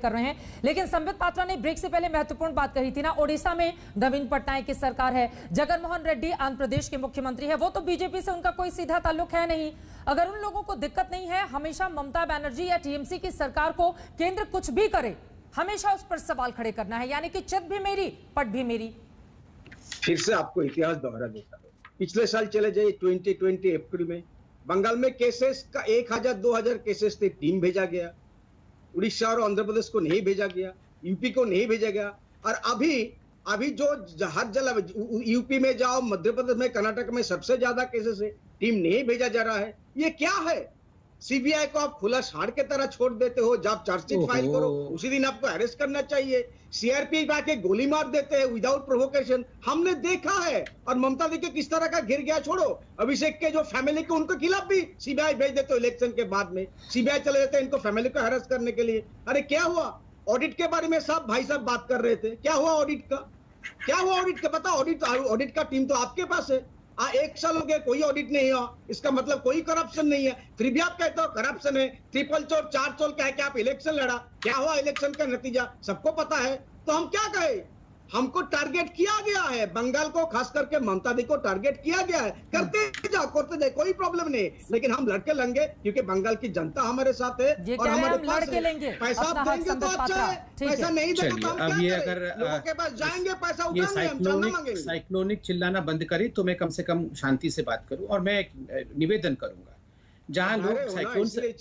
कर रहे हैं। लेकिन संबित पात्रा ने ब्रेक से पहले महत्वपूर्ण बात कही थी ना, ओडिशा में नवीन पटनायक की सरकार है, जगन मोहन रेड्डी आंध्र प्रदेश के मुख्यमंत्री है, वो तो बीजेपी से उनका कोई सीधा ताल्लुक है नहीं। अगर उन लोगों को दिक्कत नहीं है, हमेशा ममता बनर्जी या टीएमसी की सरकार को केंद्र कुछ भी करे, हमेशा उस पर सवाल खड़े करना है, यानी कि चित भी मेरी पट भी मेरी। फिर से आपको इतिहास दोहरा देता है। पिछले साल चले जाइए 2020 अप्रैल में बंगाल में केसेस का 1000-2000 केसेस थे, टीम भेजा गया। उड़ीसा और आंध्र प्रदेश को नहीं भेजा गया, यूपी को नहीं भेजा गया। और अभी जो हर जगह यूपी में जाओ, मध्य प्रदेश में, कर्नाटक में सबसे ज्यादा केसेस है, टीम नहीं भेजा जा रहा है। ये क्या है? सीबीआई को आप खुला सांड के तरह छोड़ देते हो। जब चार्जशीट फाइल करो उसी दिन आपको अरेस्ट करना चाहिए। सीआरपी आके गोली मार देते हैं विदाउट प्रोवोकेशन, हमने देखा है। और ममता देखिए किस तरह का घिर गया। छोड़ो, अभिषेक के जो फैमिली को उनके खिलाफ भी सीबीआई भेज देते हो। इलेक्शन के बाद में सीबीआई चले जाते हैं इनको फैमिली को हरास करने के लिए। अरे क्या हुआ? ऑडिट के बारे में सब भाई साहब बात कर रहे थे, क्या हुआ ऑडिट का? क्या हुआ ऑडिट का? पता, ऑडिट का टीम तो आपके पास है। 1 साल हो गया, कोई ऑडिट नहीं हुआ, इसका मतलब कोई करप्शन नहीं है। फिर भी आप कहते हो करप्शन है। ट्रिपल चोर 4 चोर कह के आप इलेक्शन लड़ा, क्या हुआ इलेक्शन का नतीजा सबको पता है। तो हम क्या कहें? हमको टारगेट किया गया है, बंगाल को खास करके ममता दी को टारगेट किया गया है। करते जाओ, कोई प्रॉब्लम नहीं, लेकिन हम लड़के लेंगे क्योंकि बंगाल की जनता हमारे साथ है और हमारे पास है। पैसा आप देंगे तो अच्छा है, पैसा नहीं देंगे तो हम क्या करें? लोगों के पास जाएंगे, पैसा उठाएंगे, हम चंदा मांगेंगे। साइक्लोनिक चिल्लाना बंद करें तो मैं कम से कम शांति से बात करूं। और मैं एक निवेदन करूंगा, जहां लोग साइक्लोन से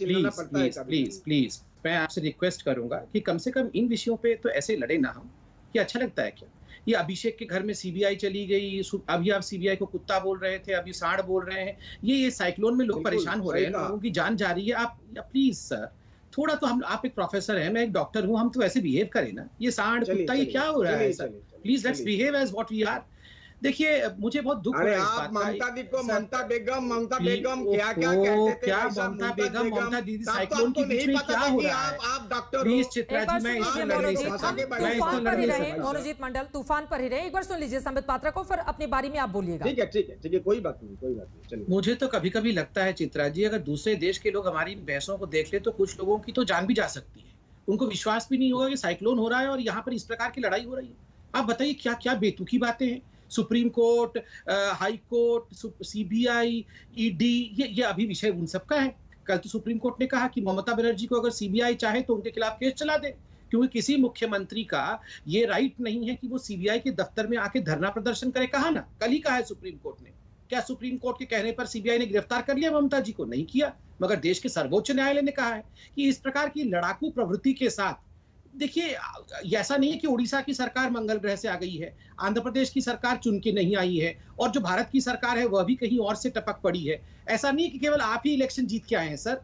प्लीज मैं आपसे रिक्वेस्ट करूंगा कि कम से कम इन विषयों पे तो ऐसे लड़े ना हम। ये अच्छा लगता है क्या? ये अभिषेक के घर में सीबीआई चली गई, अभी आप सीबीआई को कुत्ता बोल रहे थे, अभी सांड बोल रहे हैं। ये साइक्लोन में लोग परेशान हो रहे हैं, लोगों की जान जा रही है। आप प्लीज सर, थोड़ा तो आप एक प्रोफेसर हैं, मैं एक डॉक्टर हूं, हम तो ऐसे बिहेव करें ना। ये सांड कुत्ता ये क्या हो रहा है sir? Please let's behave as what we are. देखिए मुझे बहुत दुख हो रहा है इस बात का। ममता दी को ममता बेगम क्या कहते थे? क्या ममता बेगम, ममता दीदी, साइक्लोन के बीच में क्या हो रहा है? आप डॉक्टर प्लीज चित्रा जी, मैं इसमें लड़ने से मनोजीत मंडल तूफान पर ही रहे। एक बार सुन लीजिए संबित पात्रा को, फिर अपनी बारी में आप बोलिएगा। ठीक है, कोई बात नहीं। चलिए। मुझे तो कभी कभी लगता है चित्रा जी, अगर दूसरे देश के लोग हमारी बहसों को देख ले तो कुछ लोगों की तो जान भी जा सकती है। उनको विश्वास भी नहीं होगा कि साइक्लोन हो रहा है और यहाँ पर इस प्रकार की लड़ाई हो रही है। आप बताइए क्या क्या बेतुकी बातें हैं। Supreme court, high court, CBI, ED, ये अभी विषय उन सबका है। कल तो सुप्रीम कोर्ट ने कहा कि ममता बनर्जी को अगर सीबीआई चाहे तो उनके खिलाफ केस चला दे, क्योंकि किसी मुख्यमंत्री का ये राइट नहीं है कि वो सीबीआई के दफ्तर में आके धरना प्रदर्शन करे। कहा ना, कल ही कहा है सुप्रीम कोर्ट ने। क्या सुप्रीम कोर्ट के कहने पर सीबीआई ने गिरफ्तार कर लिया ममता जी को? नहीं किया। मगर देश के सर्वोच्च न्यायालय ने कहा है कि इस प्रकार की लड़ाकू प्रवृत्ति के साथ, देखिए ऐसा नहीं है कि उड़ीसा की सरकार मंगल ग्रह से आ गई है, आंध्र प्रदेश की सरकार चुन के नहीं आई है, और जो भारत की सरकार है वह भी कहीं और से टपक पड़ी है। ऐसा नहीं है कि केवल आप ही इलेक्शन जीत के आए हैं सर,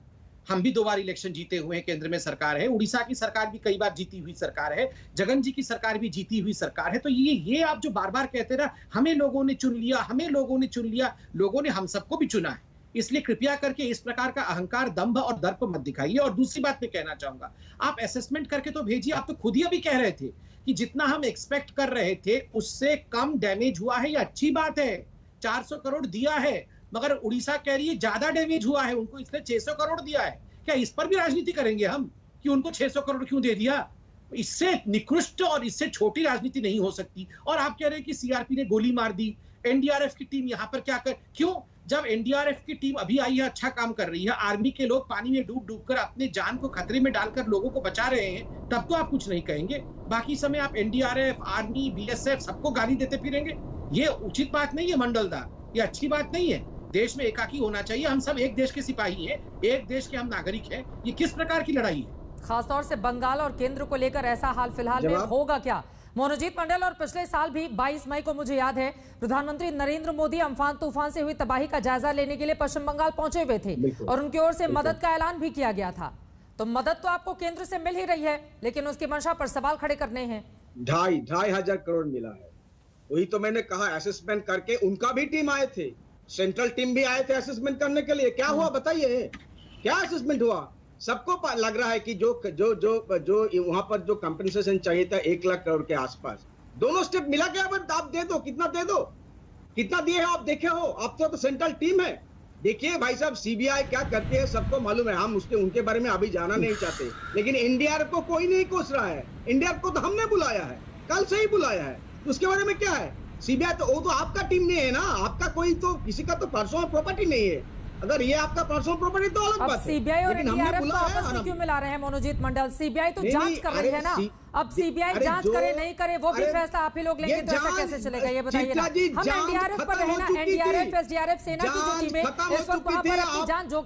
हम भी 2 बार इलेक्शन जीते हुए हैं, केंद्र में सरकार है, उड़ीसा की सरकार भी कई बार जीती हुई सरकार है, जगन जी की सरकार भी जीती हुई सरकार है। तो ये आप जो बार बार कहते रहा हमें लोगों ने चुन लिया, हमें लोगों ने चुन लिया, लोगों ने हम सबको भी चुना है। इसलिए कृपया करके इस प्रकार का अहंकार, दंभ और दर्प मत दिखाइए। और दूसरी बात मैं कहना चाहूंगा, आप असेसमेंट करके तो भेजिए। आप तो खुद ही अभी कह रहे थे कि जितना हम एक्सपेक्ट कर रहे थे उससे कम डैमेज हुआ है, ये अच्छी बात है। 400 करोड़ दिया है, मगर उड़ीसा कह रही है ज्यादा डैमेज हुआ है, उनको इसने 600 करोड़ दिया है। क्या इस पर भी राजनीति करेंगे हम कि उनको 600 करोड़ क्यों दे दिया? इससे निकृष्ट और इससे छोटी राजनीति नहीं हो सकती। और आप कह रहे हैं कि सीआरपी ने गोली मार दी, एनडीआरएफ की टीम यहाँ पर क्या कर, क्यों? जब एनडीआरएफ की टीम अभी आई है, अच्छा काम कर रही है, आर्मी के लोग पानी में डूब कर अपने जान को खतरे में डालकर लोगों को बचा रहे हैं, तब तो आप कुछ नहीं कहेंगे। बाकी समय आप एनडीआरएफ, आर्मी, बीएसएफ सबको गाली देते फिरेंगे। ये उचित बात नहीं है मंडलदा, ये अच्छी बात नहीं है। देश में एकाकी होना चाहिए। हम सब एक देश के सिपाही हैं, एक देश के हम नागरिक हैं। ये किस प्रकार की लड़ाई है? खासतौर से बंगाल और केंद्र को लेकर ऐसा हाल फिलहाल में होगा क्या? मनोजीत मंडल, और पिछले साल भी 22 मई को मुझे याद है प्रधानमंत्री नरेंद्र मोदी अम्फान तूफान से हुई तबाही का जायजा लेने के लिए पश्चिम बंगाल पहुंचे हुए थे और उनकी ओर से मदद का ऐलान भी किया गया था। तो मदद तो आपको केंद्र से मिल ही रही है, लेकिन उसकी मंशा पर सवाल खड़े करने हैं। 2,500 करोड़ मिला है। वही तो मैंने कहा, असेसमेंट करके उनका भी टीम आए थे, सेंट्रल टीम भी आए थे असेसमेंट करने के लिए। क्या हुआ बताइए, क्या असेसमेंट हुआ? सबको लग रहा है कि जो वहां पर जो कंपनसेशन चाहिए था 1 लाख करोड़ के आसपास, दोनों स्टेट मिला के आप दे दो। कितना दे दो, कितना दिए हैं आप देखे हो? आप तो सेंट्रल टीम है, देखिए भाई साहब, सीबीआई क्या करती है सबको मालूम है, हम उनके बारे में अभी जाना नहीं चाहते, लेकिन एनडीआरएफ को कोई नहीं कोस रहा है। एनडीआरएफ को तो हमने बुलाया है, कल से ही बुलाया है, उसके बारे में क्या है? सीबीआई तो वो तो आपका टीम नहीं है ना, आपका कोई तो किसी का तो पर्सनल प्रॉपर्टी नहीं है। अगर ये आपका पर्सनल प्रॉपर्टी तो अलग बात है। सीबीआई और एनडीआरएफ को आपस में क्यों मिला रहे हैं मनोजीत मंडल? सीबीआई तो जांच कर रही है ना। अब सीबीआई जांच करे नहीं करे वो भी फैसला आप ही लोग लेंगे, तो ऐसा कैसे चलेगा ये बताइए ना। हम एनडीआरएफ पर रहे ना, एनडीआरएफ, एसडीआरएफ, सेना की जो टीमें इस वक्त वहां पर अपनी जान जोखिम